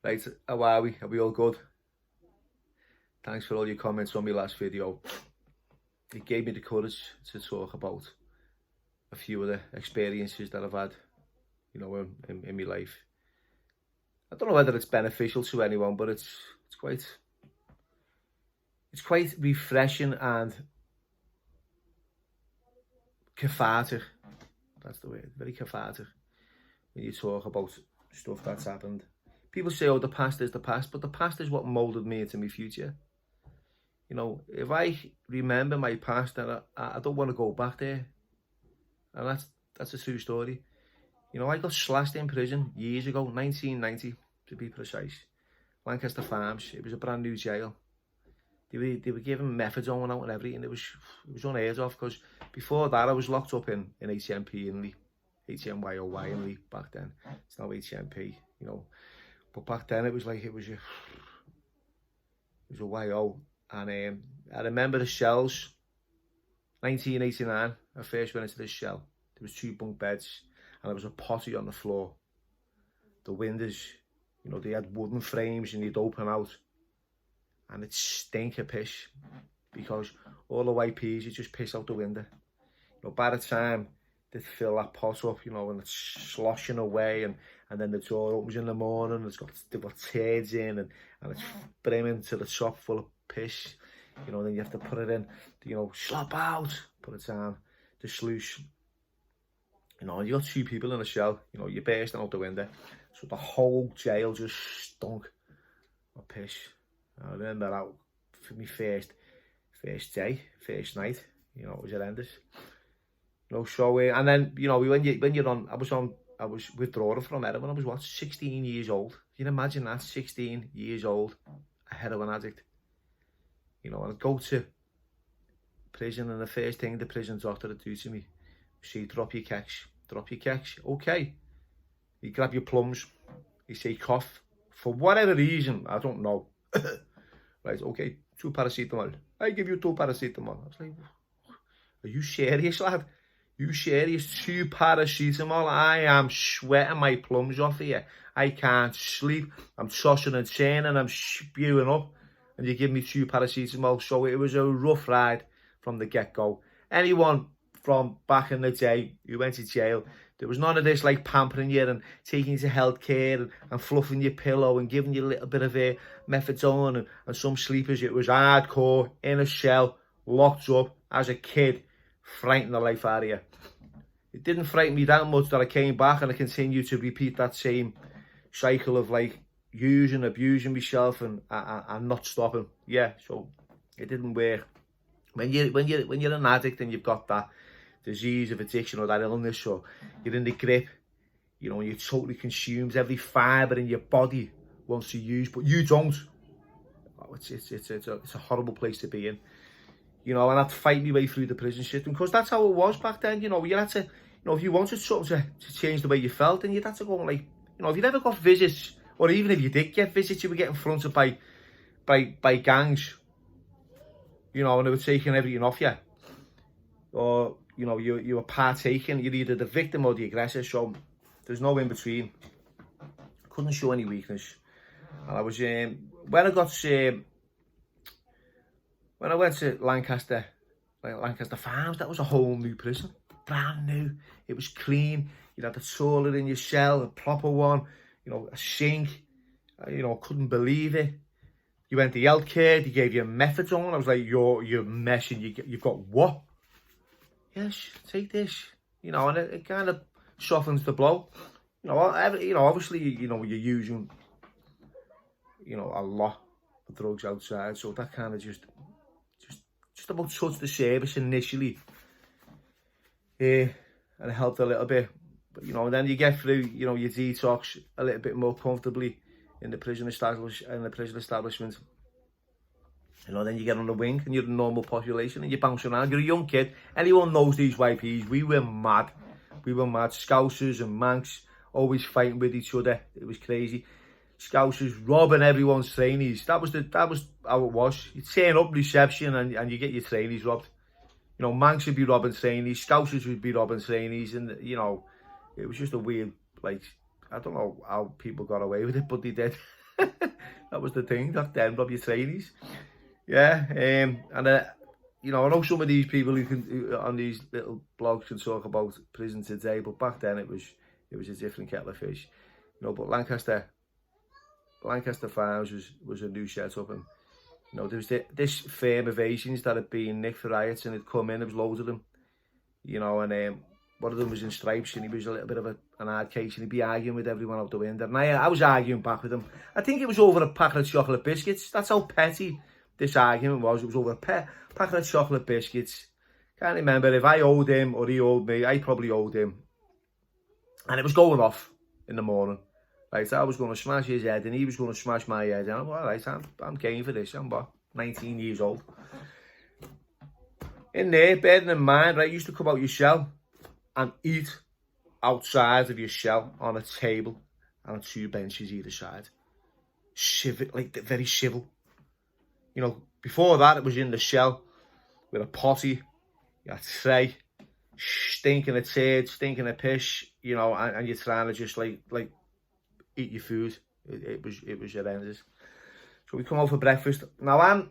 Right, how are we? Are we all good? Thanks for all your comments on my last video. It gave me the courage to talk about a few of the experiences that I've had, in my life. I don't know whether it's beneficial to anyone, but it's quite refreshing and cathartic. That's the word. Very cathartic when you talk about stuff that's happened. People say, "Oh, the past is the past," but the past is what molded me into my future. If I remember my past, then I don't want to go back there. And that's a true story. I got slashed in prison years ago, 1990 to be precise. Lancaster Farms. It was a brand new jail. They were giving methadone out and everything. It was unheard of, because before that I was locked up in HMP in Lee, HMYOI in Lee back then. It's now HMP, But back then it was a YO. And I remember the shells. 1989, I first went into this shell. There was 2 bunk beds, and there was a potty on the floor. The windows, they had wooden frames, and you'd open out, and it stank of piss, because all the YPs you just piss out the window. By the time they fill that pot up, and it's sloshing away, and then the door opens in the morning, and they've got turds in, and it's brimming to the top full of piss. Then you have to put it in, slop out, put it down the sluice. You got 2 people in a cell, you're bursting out the window. So the whole jail just stunk of piss. I remember that for my first night, it was horrendous. So, and then, when you're on, I was withdrawing from heroin. I was 16 years old. You can imagine that, 16 years old, a heroin addict. And I'd go to prison, and the first thing the prison doctor would do to me was say, drop your keks, okay. You grab your plums, you say cough, for whatever reason, I don't know. Right, okay, 2 paracetamol. I give you 2 paracetamol. I was like, are you serious, lad? You serious? 2 paracetamol? I am sweating my plums off here. I can't sleep. I'm tossing and turning. I'm spewing up. And you give me 2 paracetamol. So it was a rough ride from the get-go. Anyone from back in the day who went to jail, there was none of this like pampering you and taking you to healthcare and fluffing your pillow and giving you a little bit of methadone and some sleepers. It was hardcore, in a cell, locked up as a kid, frightened the life out of you. It didn't frighten me that much that I came back and I continued to repeat that same cycle of like abusing myself and not stopping. Yeah, so it didn't work. When you're an addict and you've got that disease of addiction or that illness, or you're in the grip, and you're totally consumed, every fibre in your body wants to use, but you don't. Oh, it's a horrible place to be in. And I had to fight my way through the prison system, because that's how it was back then. You had to, if you wanted something to change the way you felt, then you'd have to go and if you never got visits, or even if you did get visits, you were getting fronted by gangs, and they were taking everything off you. Or, you were partaking, you're either the victim or the aggressor, so there's no in between. Couldn't show any weakness. And I was, when I went to Lancaster Farms, that was a whole new prison, brand new. It was clean. You had the toilet in your cell, a proper one, a sink. Couldn't believe it. You went to healthcare, they gave you methadone. I was like, you're messing. You've got what? Yes, take this. And it kind of softens the blow. Obviously, you're using, a lot of drugs outside, so that kind of just about touched the surface initially. And it helped a little bit. But, and then you get through, your detox a little bit more comfortably in the prison establishment. Then you get on the wing and you're a normal population and you bounce around. You're a young kid. Anyone knows these YPs. We were mad. Scousers and Manx, always fighting with each other. It was crazy. Scousers robbing everyone's trainees. That was how it was. You turn up reception and you get your trainees robbed. Manx would be robbing trainees. Scousers would be robbing trainees. And, it was just a weird, I don't know how people got away with it, but they did. That was the thing back then, rob your trainees. Yeah, and you know, I know some of these people who on these little blogs can talk about prison today, but back then it was a different kettle of fish. You know, but Lancaster Farms was a new setup, and you know, there was this firm of Asians that had been nicked for riots and had come in. There was loads of them, you know, and one of them was in stripes, and he was a little bit of an hard case, and he'd be arguing with everyone out the window. And I was arguing back with him. I think it was over a packet of chocolate biscuits. That's how petty this argument was. It was over a packet of chocolate biscuits. Can't remember if I owed him or he owed me. I probably owed him. And it was going off in the morning. Right, so I was going to smash his head, and he was going to smash my head. And I'm all right, I'm game for this. I'm about 19 years old. In there, bearing in mind, right, you used to come out your shell and eat outside of your shell on a table and on 2 benches either side. Like very civil. You know, before that it was in the shell with a potty, you had tray, stinking of turd, stinking of piss, you know, and you're trying to just like eat your food. It was horrendous. So we come out for breakfast. Now I'm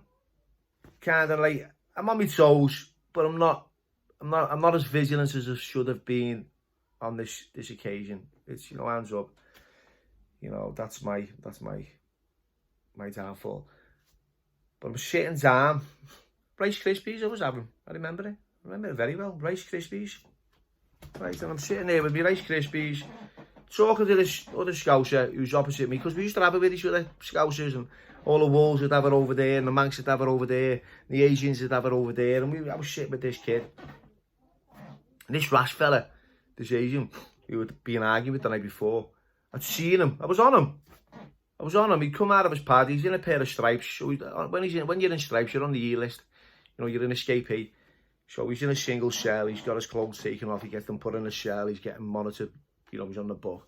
kind of like, I'm on my toes, but I'm not as vigilant as I should have been on this occasion. It's, you know, hands up. You know, that's my downfall. But I'm sitting down. Rice Krispies I was having. I remember it very well. Rice Krispies. Right, and I'm sitting there with my Rice Krispies, talking to this other Scouser who's opposite me, because we used to have it with each other, Scousers, and all the Wolves would have it over there, and the Manx would have it over there, and the Asians would have it over there, and I was sitting with this kid. And this rash fella, this Asian, who had been arguing with the night before, I'd seen him. I was on him. He'd come out of his pad. He's in a pair of stripes. So when you're in stripes, you're on the E list. You know, you're an escapee. So he's in a single shell. He's got his clothes taken off. He gets them put in a shell. He's getting monitored. You know, he's on the book.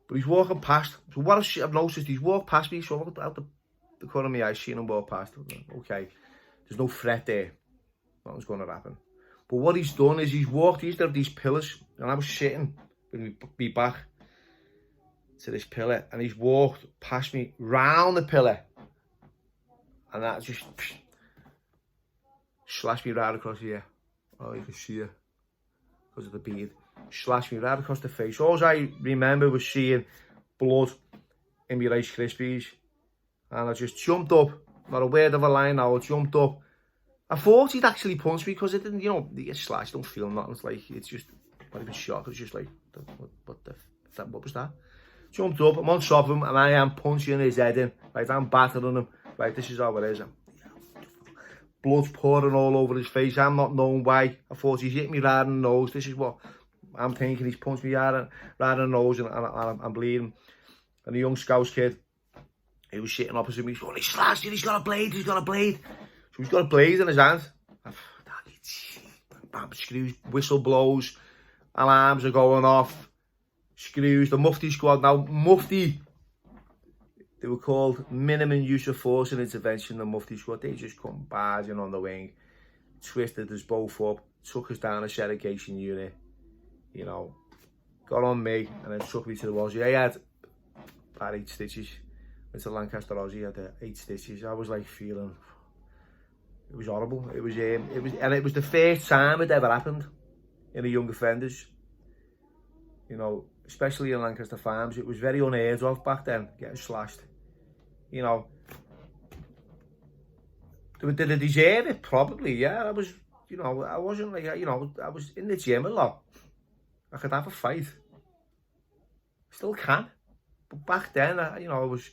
But he's walking past. So what I've noticed, he's walked past me. So I looked out the corner of my eye, seen him walk past. Okay, there's no threat there. Nothing's going to happen. But what he's done is he's used to have these pillars, and I was sitting with my back to this pillar, and he's walked past me round the pillar, and that just slashed me right across here. Oh, you can see it because of the beard. Slashed me right across the face. All I remember was seeing blood in my Rice Krispies, and I just jumped up, not a word of a line now. I jumped up. I thought he'd actually punch me, because it didn't, you know, you get slashed, don't feel nothing. It's like, it's just, not even shock. It's just like, what was that? Jumped up, I'm on top of him, and I am punching his head in. Right, I'm battering him. Right, this is how it is. Blood's pouring all over his face. I'm not knowing why. I thought he's hit me right in the nose. This is what I'm thinking. He's punched me right in the nose, and I'm bleeding. And the young Scouse kid, he was sitting opposite me. He's going, he's slashed it, he's got a blade. So he's got a blade in his hand. Bam, screws, whistle blows, alarms are going off. Screws, the Mufti squad. Now, Mufti, they were called minimum use of force and intervention. The Mufti squad, they just come barging on the wing, twisted us both up, took us down a segregation unit, you know, got on me, and then took me to the Aussie. I had about 8 stitches. Went to Lancaster Aussie, I had 8 stitches. I was like feeling, it was horrible. It was the first time it ever happened in the young offenders. You know, especially in Lancaster Farms, it was very unheard of back then, getting slashed. You know, did they deserve it? Probably, yeah. I was, you know, I wasn't like, you know, I was in the gym a lot. I could have a fight. Still can. But back then, you know, I was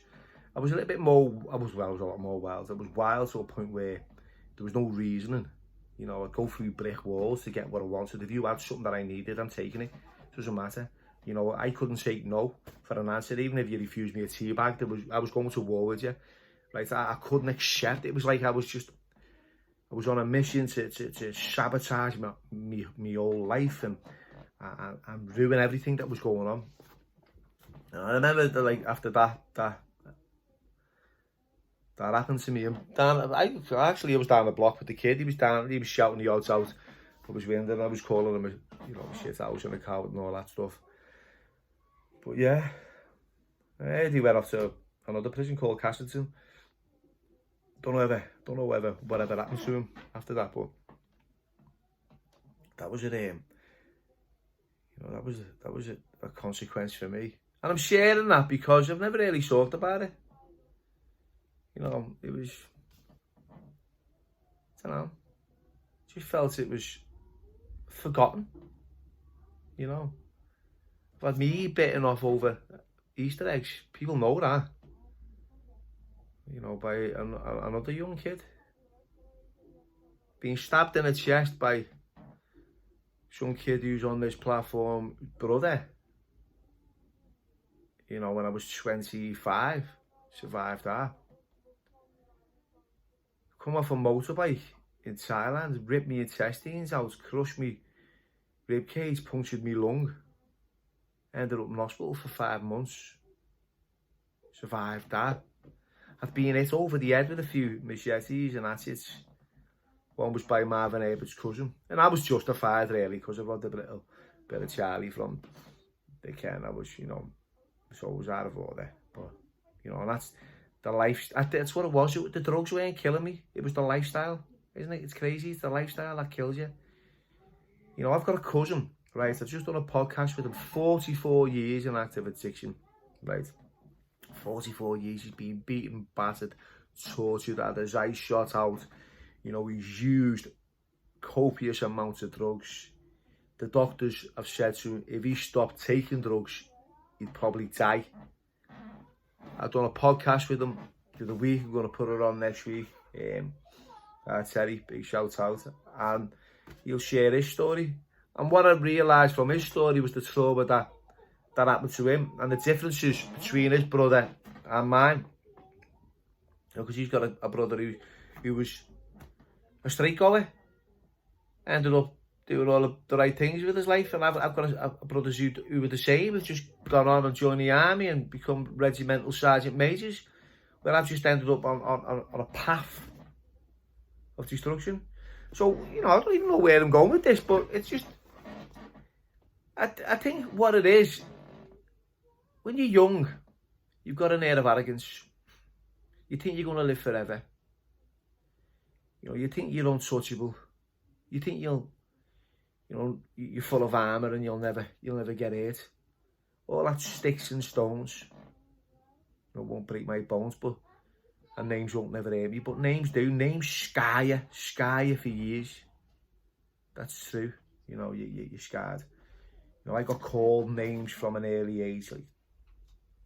a little bit more, I was a lot more wild. I was wild to a point where there was no reasoning. You know, I'd go through brick walls to get what I wanted. If you had something that I needed, I'm taking it. Doesn't matter. You know, I couldn't take no for an answer. Even if you refused me a tea bag, I was going to war with you. Right? I couldn't accept. It was like I was on a mission to sabotage my whole life and ruin everything that was going on. And I remember that, like, after that happened to me. I was down the block with the kid. He was shouting the odds out. I was winding. I was calling him, you know, shit house and a coward and all that stuff. But yeah, he went off to another prison called Castleton. Don't know whatever happened to him after that, but that was it. That was a consequence for me, and I'm sharing that because I've never really talked about it. It was, I don't know, just felt it was forgotten. I've had me bitten off over Easter eggs. People know that. By another young kid being stabbed in the chest by some kid who's on this platform, brother. When I was 25, survived that. Come off a motorbike in Thailand, ripped me intestines out, crushed me rib cage, punctured me lung. Ended up in hospital for 5 months. Survived that. I've been hit over the head with a few machetes and hatchets. One was by Marvin Abbott's cousin. And I was justified, really, because I've had a little bit of Charlie from the Ken. I was, so I was out of order. But, and that's the life. That's what it was. The drugs weren't killing me. It was the lifestyle. Isn't it? It's crazy. It's the lifestyle that kills you. I've got a cousin, right? I've just done a podcast with him. 44 years in active addiction, right? 44 years. He's been beaten, battered, tortured, had his eyes shot out. He's used copious amounts of drugs. The doctors have said to him, if he stopped taking drugs, he'd probably die. I've done a podcast with him the other week. I'm going to put it on next week. Terry, big shout out. And he'll share his story. And what I realised from his story was the trauma that happened to him and the differences between his brother and mine. Because he's got a brother who was a straight goer, ended up doing all the right things with his life, and I've got a brothers who were the same, have just gone on and joined the army and become regimental sergeant majors, where I've just ended up on a path of destruction. So, I don't even know where I'm going with this, but it's just, I think what it is, when you're young, you've got an air of arrogance. You think you're going to live forever. You think you're untouchable. You think you're full of armour and you'll never get hurt. All that sticks and stones, won't break my bones, and names won't never hurt me. But names do. Names scar you for years. That's true. You're scarred. I got called names from an early age,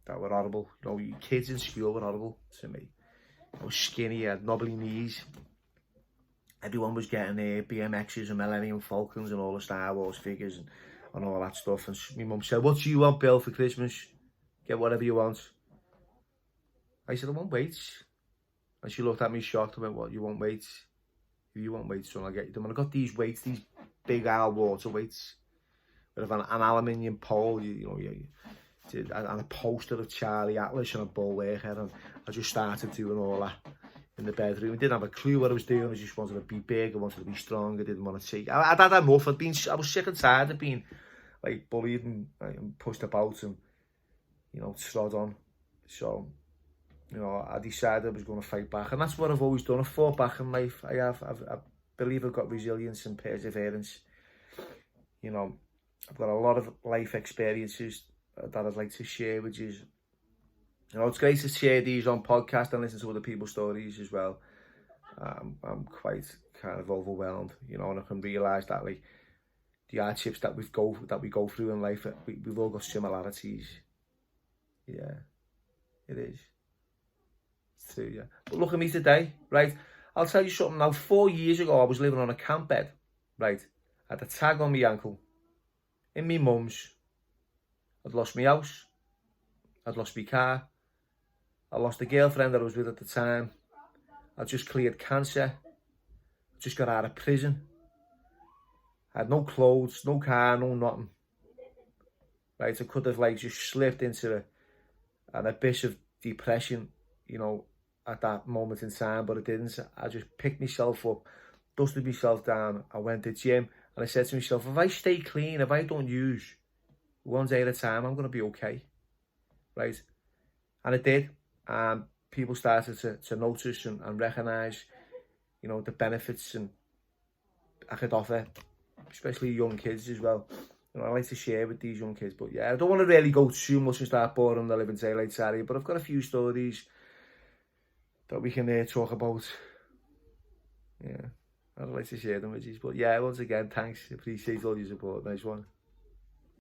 that were horrible. Kids in school were horrible to me. I was skinny, I had knobbly knees. Everyone was getting BMXs and Millennium Falcons and all the Star Wars figures and all that stuff. And my mum said, what do you want, Bill, for Christmas? Get whatever you want. I said, I want weights. And she looked at me shocked and went, what, you want weights? If you want weights, son, I'll get you them. And I got these weights, these big Al water weights. With an aluminium pole, and a poster of Charlie Atlas and a bulwark head. And I just started doing all that in the bedroom. I didn't have a clue what I was doing. I just wanted to be big. I wanted to be strong. I didn't want to take. I'd had enough. I was sick and tired of being bullied and pushed about and trod on. So I decided I was going to fight back, and that's what I've always done. I fought back in life. I believe I've got resilience and perseverance. I've got a lot of life experiences that I'd like to share with you. It's great to share these on podcast and listen to other people's stories as well. I'm quite kind of overwhelmed, and I can realise that the hardships that we go through in life, we've all got similarities. Yeah, it is. It's true, yeah. But look at me today, right? I'll tell you something now. 4 years ago, I was living on a camp bed, right? I had a tag on my ankle, in my mum's. I'd lost my house. I'd lost my car. I lost the girlfriend that I was with at the time. I just cleared cancer. I just got out of prison. I had no clothes, no car, no nothing. Right, I could have just slipped into an abyss of depression, at that moment in time, but I didn't. I just picked myself up, dusted myself down. I went to the gym and I said to myself, if I stay clean, if I don't use one day at a time, I'm going to be okay. Right? And I did. and people started to notice and recognise, you know, the benefits and I could offer, especially young kids as well. You know, I like to share with these young kids. But yeah, I don't want to really go too much and start boring the living daylights out of you, but I've got a few stories that we can talk about. Yeah, I'd like to share them with you. But yeah, once again, thanks. Appreciate all your support. Nice one.